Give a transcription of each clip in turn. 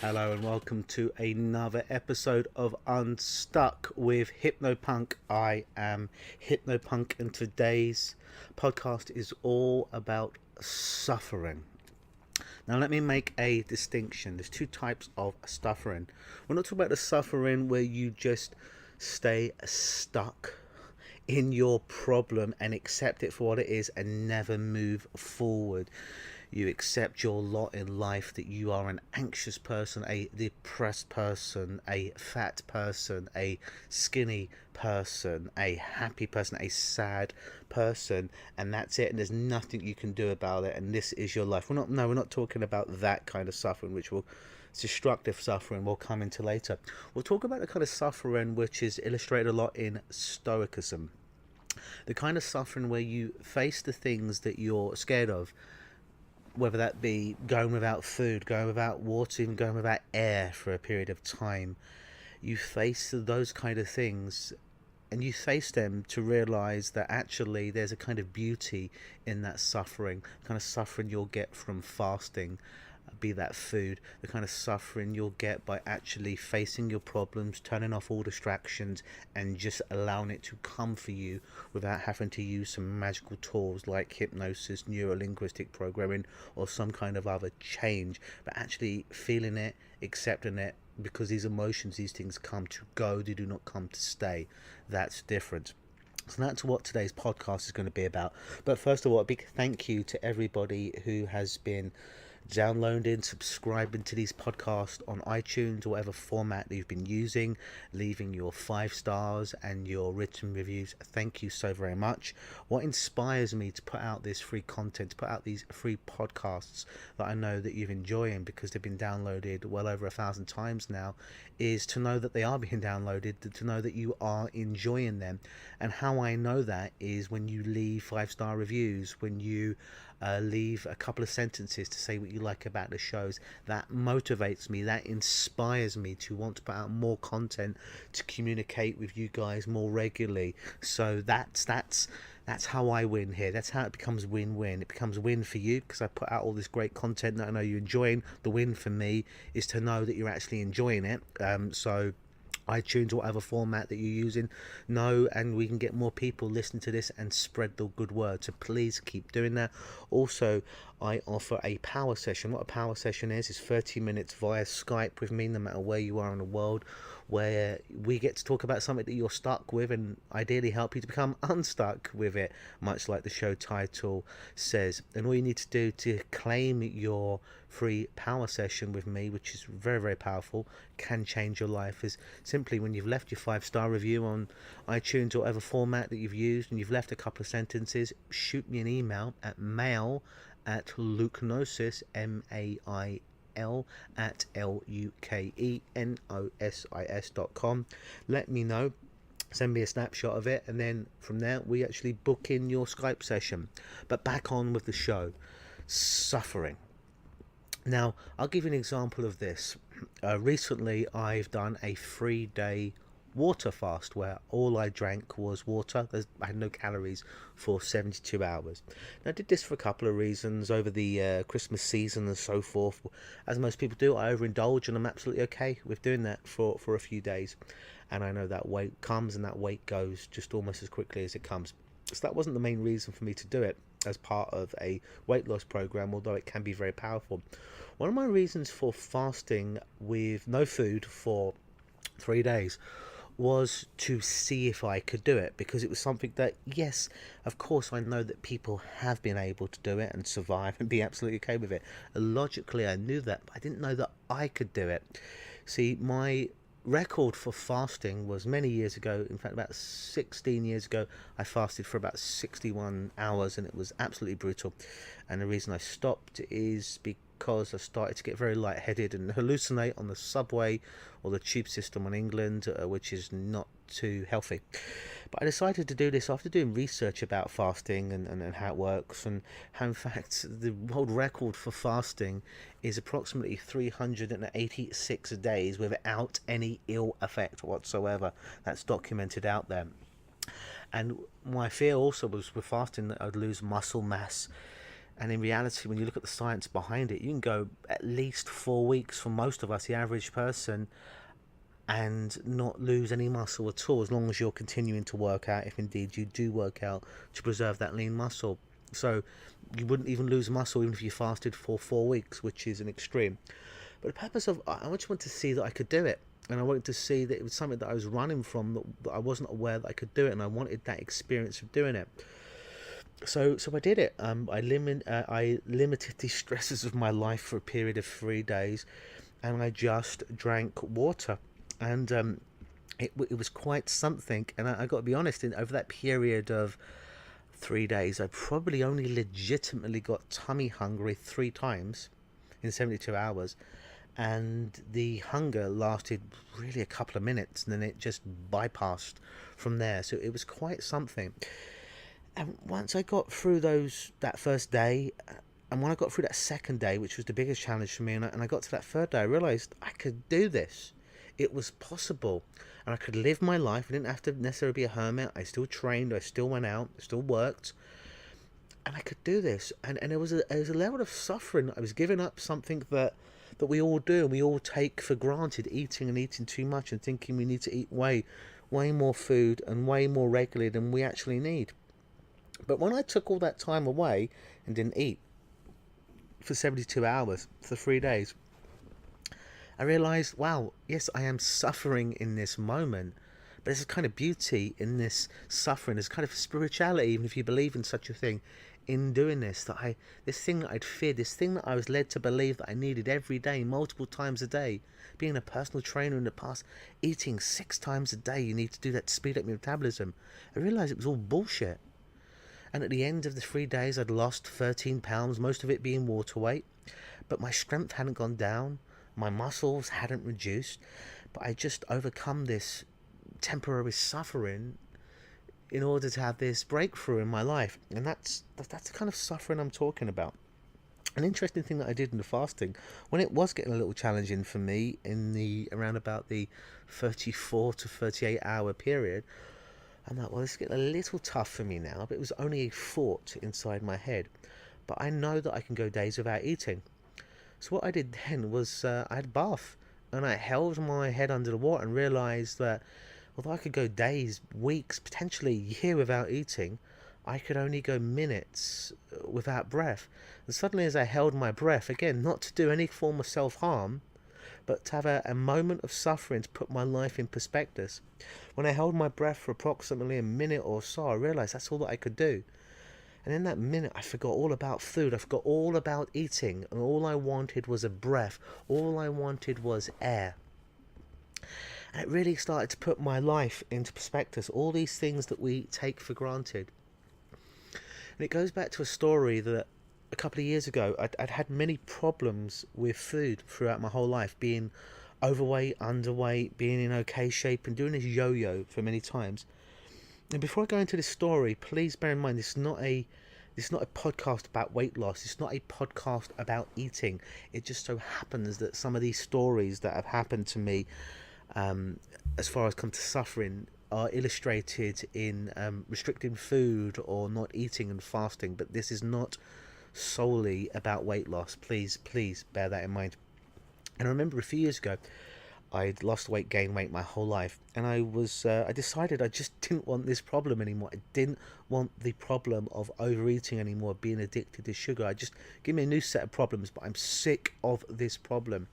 Hello and welcome to another episode of Unstuck with Hypnopunk. I am Hypnopunk and today's podcast is all about suffering. Now let me make a distinction. There's two types of suffering. We're not talking about the suffering where you just stay stuck in your problem and accept it for what it is and never move forward. You accept your lot in life, that you are an anxious person, a depressed person, a fat person, a skinny person, a happy person, a sad person, and that's it, and there's nothing you can do about it, and this is your life. We're not talking about that kind of suffering, which will destructive suffering we'll come into later. We'll talk about the kind of suffering which is illustrated a lot in Stoicism. The kind of suffering where you face the things that you're scared of, whether that be going without food, going without water, even going without air for a period of time. You face those kind of things and you face them to realize that actually there's a kind of beauty in that suffering, the kind of suffering you'll get from fasting, be that food, the kind of suffering you'll get by actually facing your problems, turning off all distractions and just allowing it to come for you without having to use some magical tools like hypnosis, neuro-linguistic programming or some kind of other change, but actually feeling it, accepting it, because these emotions, these things come to go, they do not come to stay. That's different. So that's what today's podcast is going to be about. But first of all, a big thank you to everybody who has been downloading, subscribing to these podcasts on iTunes or whatever format that you've been using, leaving your 5 stars and your written reviews. Thank you so very much. What inspires me to put out this free content, to put out these free podcasts that I know that you're enjoying because they've been downloaded well over 1,000 times now, is to know that they are being downloaded, to know that you are enjoying them. And how I know that is when you leave 5-star reviews, when you leave a couple of sentences to say what you like about the shows. That motivates me, that inspires me to want to put out more content, to communicate with you guys more regularly. So that's how I win here. That's how it becomes win-win. It becomes win for you because I put out all this great content that I know you're enjoying. The win for me is to know that you're actually enjoying it. So iTunes or whatever format that you're using, know, and we can get more people listening to this and spread the good word. So please keep doing that. Also, I offer a power session. What a power session is 30 minutes via Skype with me, no matter where you are in the world, where we get to talk about something that you're stuck with and ideally help you to become unstuck with it, much like the show title says. And all you need to do to claim your free power session with me, which is very, very powerful, can change your life, is simply when you've left your 5-star review on iTunes or whatever format that you've used and you've left a couple of sentences, shoot me an email at mail@lukenosis, mail at lukeenosis.com. Let me know, send me a snapshot of it, and then from there we actually book in your Skype session. But back on with the show. Suffering. Now, I'll give you an example of this. Recently, I've done a 3-day water fast where all I drank was water. I had no calories for 72 hours. Now, I did this for a couple of reasons over the Christmas season and so forth. As most people do, I overindulge, and I'm absolutely okay with doing that for a few days. And I know that weight comes and that weight goes just almost as quickly as it comes. So that wasn't the main reason for me to do it as part of a weight loss program, although it can be very powerful. One of my reasons for fasting with no food for 3 days was to see if I could do it, because it was something that, yes, of course, I know that people have been able to do it and survive and be absolutely okay with it. Logically, I knew that, but I didn't know that I could do it. See, my record for fasting was many years ago. In fact, about 16 years ago, I fasted for about 61 hours and it was absolutely brutal. And the reason I stopped is because I started to get very lightheaded and hallucinate on the subway or the tube system in England, which is not too healthy. But I decided to do this after doing research about fasting and how it works, and how in fact the world record for fasting is approximately 386 days without any ill effect whatsoever. That's documented out there. And my fear also was with fasting that I'd lose muscle mass And in reality, when you look at the science behind it, you can go at least 4 weeks for most of us, the average person, and not lose any muscle at all, as long as you're continuing to work out, if indeed you do work out, to preserve that lean muscle. So you wouldn't even lose muscle even if you fasted for 4 weeks, which is an extreme. But the purpose of, I just wanted to see that I could do it. And I wanted to see that it was something that I was running from, that I wasn't aware that I could do it, and I wanted that experience of doing it. So I did it. I limited the stresses of my life for a period of 3 days, and I just drank water. And it was quite something. And I got to be honest, over that period of 3 days, I probably only legitimately got tummy hungry 3 times in 72 hours. And the hunger lasted really a couple of minutes, and then it just bypassed from there. So it was quite something. And once I got through that first day, and when I got through that second day, which was the biggest challenge for me, and I got to that third day, I realised I could do this. It was possible, and I could live my life. I didn't have to necessarily be a hermit. I still trained, I still went out, I still worked, and I could do this. And there was a level of suffering. I was giving up something that we all do, and we all take for granted, eating too much, and thinking we need to eat way more food and way more regularly than we actually need. But when I took all that time away and didn't eat for 72 hours, for 3 days, I realised, wow, yes, I am suffering in this moment, but there's a kind of beauty in this suffering. There's kind of spirituality, even if you believe in such a thing, in doing this. This thing that I'd feared, this thing that I was led to believe that I needed every day, multiple times a day, being a personal trainer in the past, eating 6 times a day, you need to do that to speed up your metabolism. I realised it was all bullshit. And at the end of the 3 days, I'd lost 13 pounds, most of it being water weight. But my strength hadn't gone down. My muscles hadn't reduced. But I just overcome this temporary suffering in order to have this breakthrough in my life. And that's the kind of suffering I'm talking about. An interesting thing that I did in the fasting, when it was getting a little challenging for me in around about the 34 to 38 hour period, I'm like, well, it's getting a little tough for me now, but it was only a thought inside my head. But I know that I can go days without eating. So what I did then was I had a bath, and I held my head under the water and realised that although I could go days, weeks, potentially a year without eating, I could only go minutes without breath. And suddenly, as I held my breath, again, not to do any form of self-harm, but to have a moment of suffering to put my life in perspective. When I held my breath for approximately a minute or so, I realised that's all that I could do. And in that minute, I forgot all about food. I forgot all about eating. And all I wanted was a breath. All I wanted was air. And it really started to put my life into perspective. All these things that we take for granted. And it goes back to a story that a couple of years ago, I'd had many problems with food throughout my whole life, being overweight, underweight, being in okay shape, and doing this yo-yo for many times. And before I go into this story, please bear in mind this is not a podcast about weight loss. It's not a podcast about eating. It just so happens that some of these stories that have happened to me, as far as come to suffering, are illustrated in restricting food or not eating and fasting. But this is not solely about weight loss. Please bear that in mind. And I remember a few years ago, I'd lost weight, gained weight my whole life, and I decided I just didn't want this problem anymore. I didn't want the problem of overeating anymore, being addicted to sugar. I just, give me a new set of problems, but I'm sick of this problem.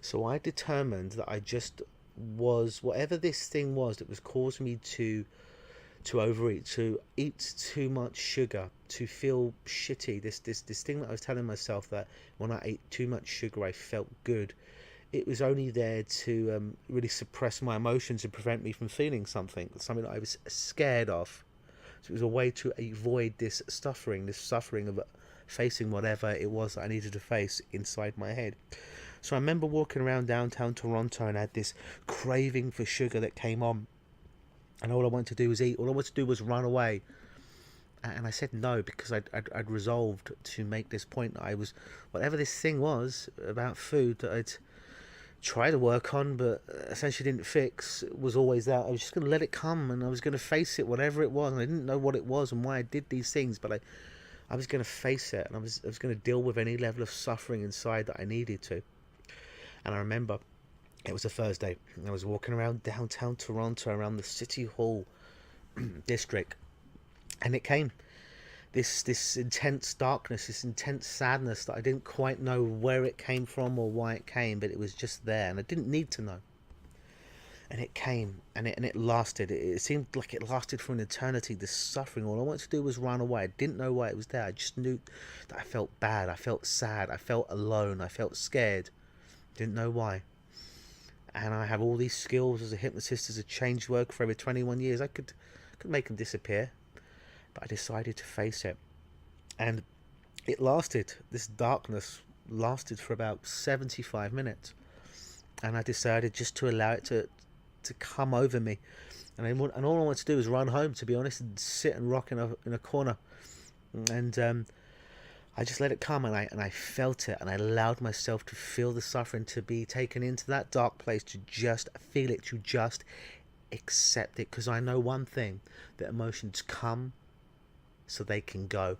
So I determined that I just was, whatever this thing was that was causing me to overeat, to eat too much sugar, to feel shitty, this thing that I was telling myself that when I ate too much sugar I felt good, it was only there to really suppress my emotions and prevent me from feeling something that I was scared of. So it was a way to avoid this suffering of facing whatever it was that I needed to face inside my head. So I remember walking around downtown Toronto and I had this craving for sugar that came on. And all I wanted to do was eat. All I wanted to do was run away. And I said no, because I'd resolved to make this point that I was, whatever this thing was about food that I'd tried to work on but essentially didn't fix, was always there. I was just going to let it come, and I was going to face it, whatever it was. And I didn't know what it was and why I did these things, but I was going to face it, and I was going to deal with any level of suffering inside that I needed to. And I remember it was a Thursday, and I was walking around downtown Toronto, around the City Hall district, and it came. This intense darkness, this intense sadness that I didn't quite know where it came from or why it came, but it was just there, and I didn't need to know. And it came, and it lasted. It seemed like it lasted for an eternity, this suffering. All I wanted to do was run away. I didn't know why it was there. I just knew that I felt bad, I felt sad, I felt alone, I felt scared. Didn't know why. And I have all these skills as a hypnotist, as a change worker for over 21 years. I could make them disappear, but I decided to face it. And it lasted. This darkness lasted for about 75 minutes. And I decided just to allow it to come over me. And all I wanted to do was run home, to be honest, and sit and rock in a corner. And I just let it come, and I felt it, and I allowed myself to feel the suffering, to be taken into that dark place, to just feel it, to just accept it. Because I know one thing, that emotions come so they can go.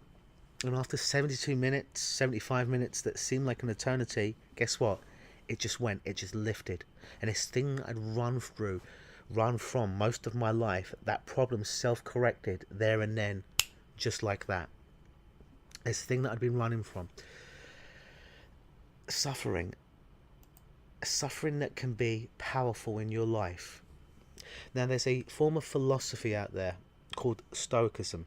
And after 72 minutes, 75 minutes that seemed like an eternity, guess what? It just went, it just lifted. And this thing I'd run from most of my life, that problem self-corrected there and then, just like that. This thing that I'd been running from. Suffering that can be powerful in your life. Now, there's a form of philosophy out there called Stoicism.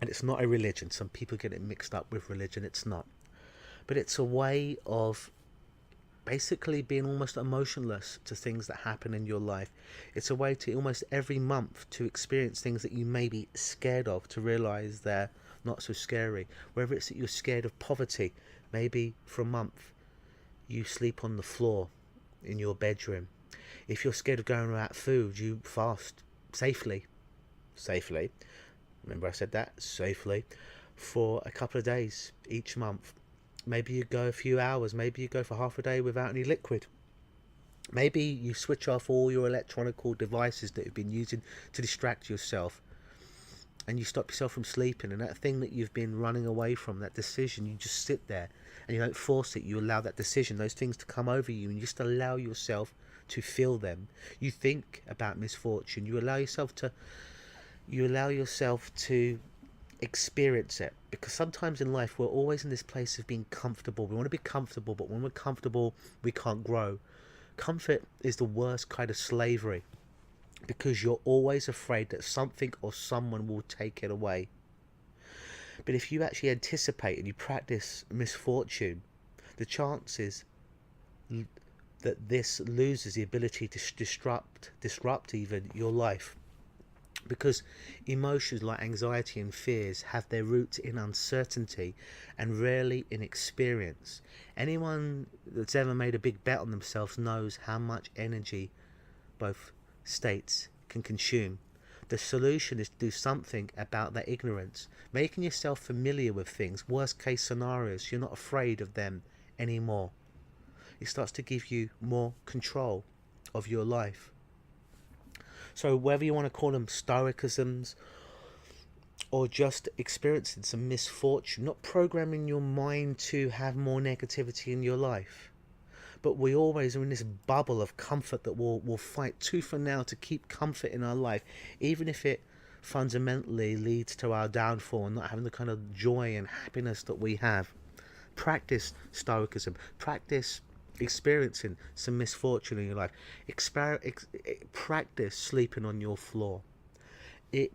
And it's not a religion. Some people get it mixed up with religion. It's not. But it's a way of basically being almost emotionless to things that happen in your life. It's a way to almost every month to experience things that you may be scared of, to realize they're not so scary. Whether it's that you're scared of poverty, maybe for a month you sleep on the floor in your bedroom. If you're scared of going without food, you fast safely. Remember I said that, safely, for a couple of days each month. Maybe you go a few hours, maybe you go for half a day without any liquid. Maybe you switch off all your electronic devices that you've been using to distract yourself, and you stop yourself from sleeping. And that thing that you've been running away from, that decision, you just sit there and you don't force it. You allow that decision, those things to come over you, and you just allow yourself to feel them. You think about misfortune. You allow yourself to experience it. Because sometimes in life we're always in this place of being comfortable. We want to be comfortable, but when we're comfortable we can't grow. Comfort is the worst kind of slavery, because you're always afraid that something or someone will take it away. But if you actually anticipate and you practice misfortune, the chances that this loses the ability to disrupt even your life. Because emotions like anxiety and fears have their roots in uncertainty and rarely in experience. Anyone that's ever made a big bet on themselves knows how much energy both states can consume. The solution is to do something about that ignorance, making yourself familiar with things, worst case scenarios. You're not afraid of them anymore. It starts to give you more control of your life. So whether you want to call them stoicisms or just experiencing some misfortune, not programming your mind to have more negativity in your life, but we always are in this bubble of comfort that we'll fight tooth and nail to keep comfort in our life, even if it fundamentally leads to our downfall and not having the kind of joy and happiness that we have. Practice stoicism. Practice experiencing some misfortune in your life. Practice sleeping on your floor.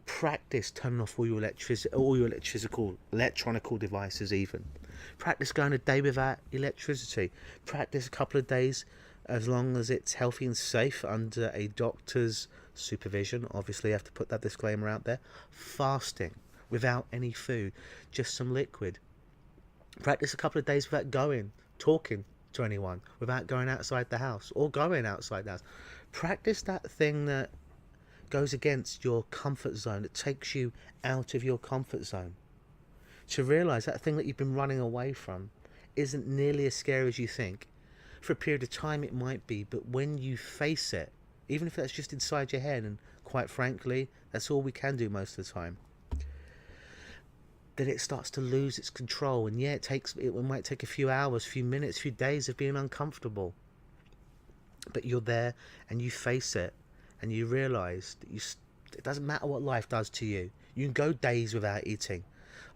Practice turning off all your electronic devices even. Practice going a day without electricity. Practice a couple of days, as long as it's healthy and safe, under a doctor's supervision. Obviously you have to put that disclaimer out there. Fasting without any food, just some liquid. Practice a couple of days without talking to anyone, without going outside the house or going outside the house. Practice that thing that goes against your comfort zone, that takes you out of your comfort zone. To realize that thing that you've been running away from isn't nearly as scary as you think. For a period of time it might be, but when you face it, even if that's just inside your head, and quite frankly that's all we can do most of the time, then it starts to lose its control. And yeah, it might take a few hours, few minutes, few days of being uncomfortable. But you're there and you face it, and you realize that it doesn't matter what life does to you. You can go days without eating.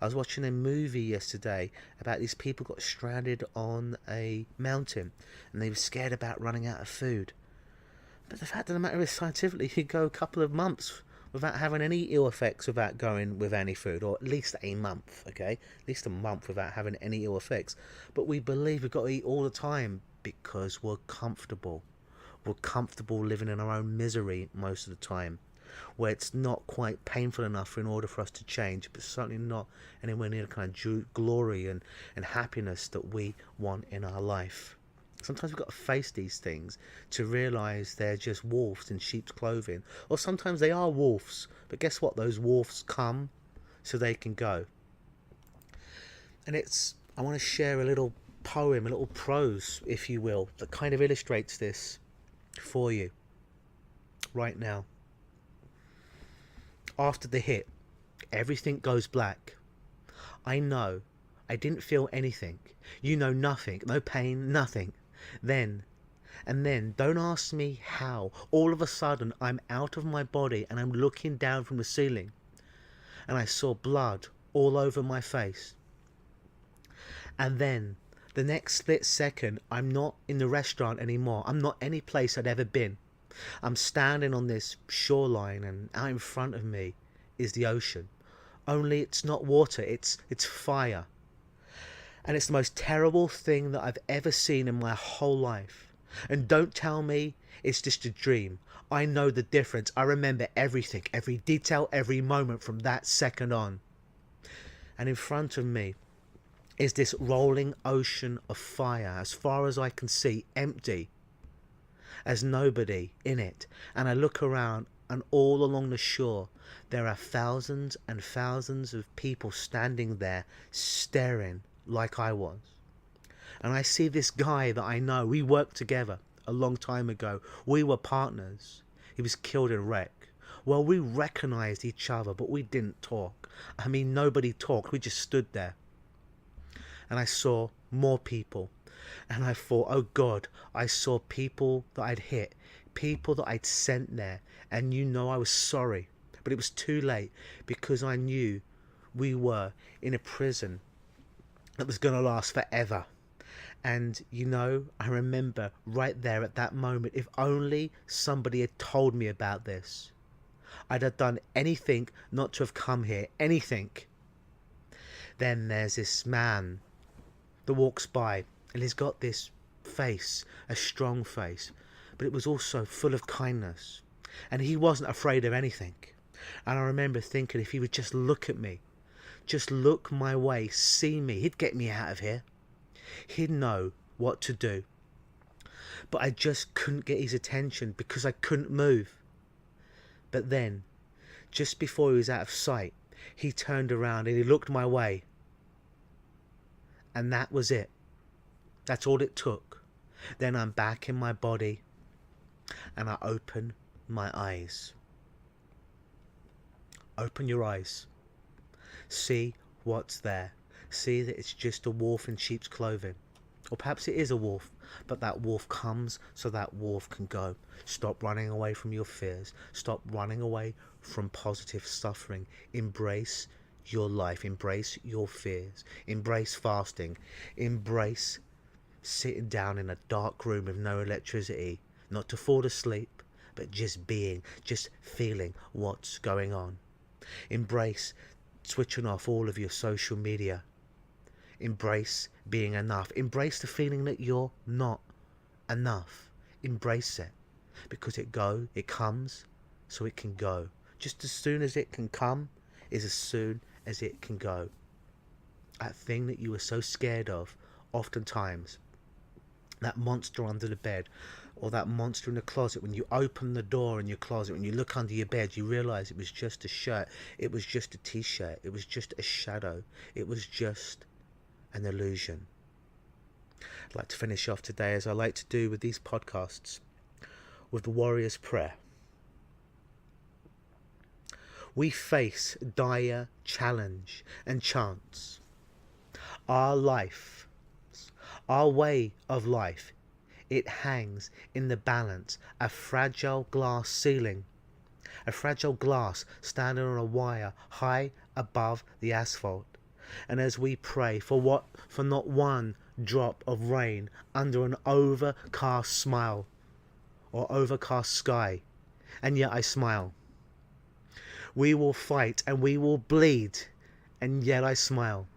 I was watching a movie yesterday about these people got stranded on a mountain and they were scared about running out of food. But the fact of the matter is, scientifically, you go a couple of months without having any ill effects without going with any food, or at least a month, okay? At least a month without having any ill effects. But we believe we've got to eat all the time because we're comfortable. We're comfortable living in our own misery most of the time, where it's not quite painful enough in order for us to change, but certainly not anywhere near the kind of glory and happiness that we want in our life. Sometimes we've got to face these things to realise they're just wolves in sheep's clothing. Or sometimes they are wolves, but guess what? Those wolves come so they can go. And I want to share a little poem, a little prose, if you will, that kind of illustrates this for you right now. After the hit, everything goes black. I know. I didn't feel anything. You know, nothing. No pain, nothing. Then, don't ask me how. All of a sudden, I'm out of my body and I'm looking down from the ceiling. And I saw blood all over my face. And then, the next split second, I'm not in the restaurant anymore. I'm not any place I'd ever been. I'm standing on this shoreline, and out in front of me is the ocean. Only it's not water, it's fire. And it's the most terrible thing that I've ever seen in my whole life. And don't tell me it's just a dream. I know the difference. I remember everything, every detail, every moment from that second on. And in front of me is this rolling ocean of fire, as far as I can see, empty. As nobody in it. And I look around, and all along the shore there are thousands and thousands of people standing there staring like I was. And I see this guy that I know. We worked together a long time ago. We were partners. He was killed in a wreck. Well, we recognized each other, but we didn't talk. I mean, nobody talked. We just stood there. And I saw more people. And I thought, oh God, I saw people that I'd hit, people that I'd sent there. And I was sorry. But it was too late, because I knew we were in a prison that was going to last forever. And I remember right there at that moment, if only somebody had told me about this, I'd have done anything not to have come here, anything. Then there's this man that walks by, and he's got this face, a strong face, but it was also full of kindness. And he wasn't afraid of anything. And I remember thinking, if he would just look at me, just look my way, see me, he'd get me out of here. He'd know what to do. But I just couldn't get his attention because I couldn't move. But then, just before he was out of sight, he turned around and he looked my way. And that was it. That's all it took. Then I'm back in my body and I open my eyes. Open your eyes. See what's there. See that it's just a wolf in sheep's clothing. Or perhaps it is a wolf, but that wolf comes so that wolf can go. Stop running away from your fears. Stop running away from positive suffering. Embrace your life. Embrace your fears. Embrace fasting. Embrace sitting down in a dark room with no electricity. Not to fall asleep, but just being, just feeling what's going on. Embrace switching off all of your social media. Embrace being enough. Embrace the feeling that you're not enough. Embrace it, because it comes so it can go. Just as soon as it can come is as soon as it can go. That thing that you were so scared of, oftentimes, that monster under the bed, or that monster in the closet, when you open the door in your closet, when you look under your bed, you realise it was just a shirt, it was just a t-shirt, it was just a shadow, it was just an illusion. I'd like to finish off today, as I like to do with these podcasts, with the warrior's prayer. We face dire challenge and chance. Our life, our way of life, it hangs in the balance, a fragile glass ceiling, a fragile glass standing on a wire high above the asphalt. And as we pray for not one drop of rain under an overcast smile or overcast sky, and yet I smile. We will fight and we will bleed, and yet I smile.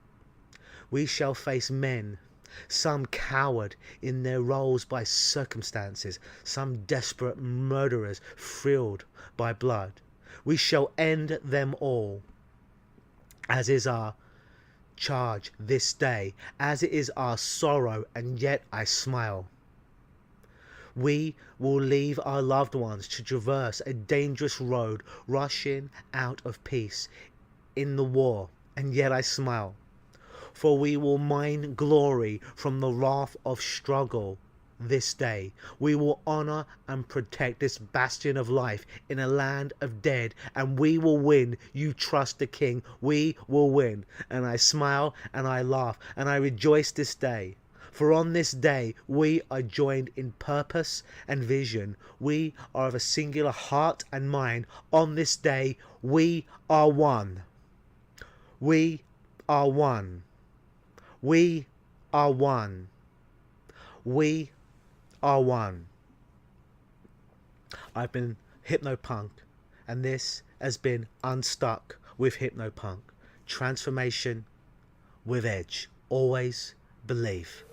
We shall face men, some coward in their roles by circumstances, some desperate murderers thrilled by blood. We shall end them all, as is our charge this day, as it is our sorrow, and yet I smile. We will leave our loved ones to traverse a dangerous road, rushing out of peace in the war, and yet I smile. For we will mine glory from the wrath of struggle this day. We will honor and protect this bastion of life in a land of dead, and we will win. You trust the King. We will win. And I smile and I laugh and I rejoice this day. For on this day we are joined in purpose and vision. We are of a singular heart and mind. On this day we are one. We are one. We are one. We are one. I've been Hypnopunk, and this has been Unstuck with Hypnopunk. Transformation with edge. Always believe.